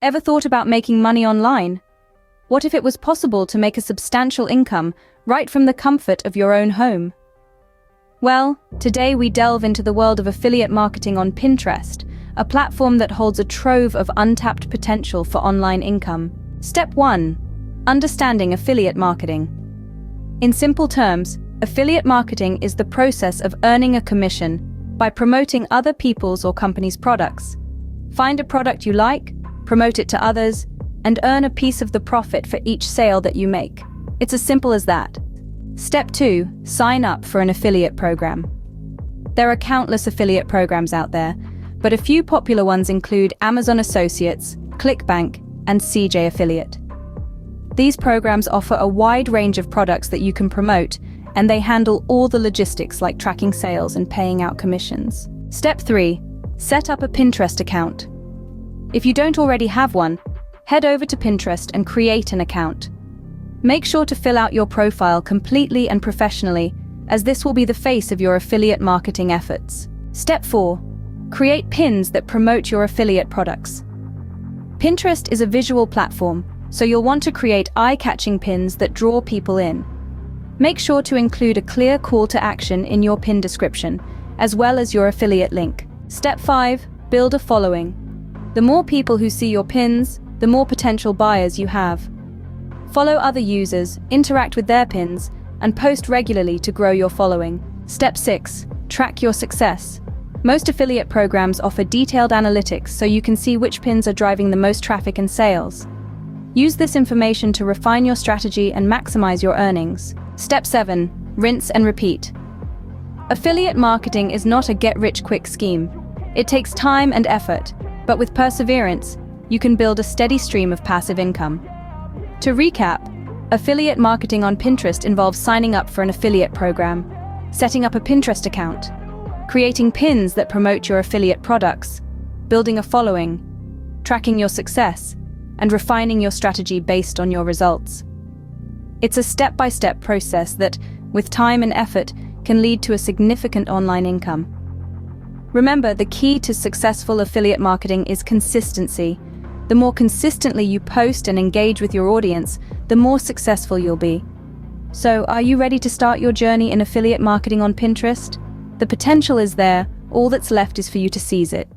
Ever thought about making money online? What if it was possible to make a substantial income right from the comfort of your own home? Well, today we delve into the world of affiliate marketing on Pinterest, a platform that holds a trove of untapped potential for online income. Step 1. Understanding affiliate marketing. In simple terms, affiliate marketing is the process of earning a commission by promoting other people's or companies' products. Find a product you like, promote it to others, and earn a piece of the profit for each sale that you make. It's as simple as that. Step 2. Sign up for an affiliate program. There are countless affiliate programs out there, but a few popular ones include Amazon Associates, ClickBank, and CJ Affiliate. These programs offer a wide range of products that you can promote, and they handle all the logistics like tracking sales and paying out commissions. Step 3. Set up a Pinterest account. If you don't already have one, head over to Pinterest and create an account. Make sure to fill out your profile completely and professionally, as this will be the face of your affiliate marketing efforts. Step 4. Create pins that promote your affiliate products. Pinterest is a visual platform, so you'll want to create eye-catching pins that draw people in. Make sure to include a clear call to action in your pin description, as well as your affiliate link. Step 5. Build a following. The more people who see your pins, the more potential buyers you have. Follow other users, interact with their pins, and post regularly to grow your following. Step 6. Track your success. Most affiliate programs offer detailed analytics so you can see which pins are driving the most traffic and sales. Use this information to refine your strategy and maximize your earnings. Step 7. Rinse and repeat. Affiliate marketing is not a get-rich-quick scheme. It takes time and effort, but with perseverance, you can build a steady stream of passive income. To recap, affiliate marketing on Pinterest involves signing up for an affiliate program, setting up a Pinterest account, creating pins that promote your affiliate products, building a following, tracking your success, and refining your strategy based on your results. It's a step-by-step process that, with time and effort, can lead to a significant online income. Remember, the key to successful affiliate marketing is consistency. The more consistently you post and engage with your audience, the more successful you'll be. So, are you ready to start your journey in affiliate marketing on Pinterest? The potential is there, all that's left is for you to seize it.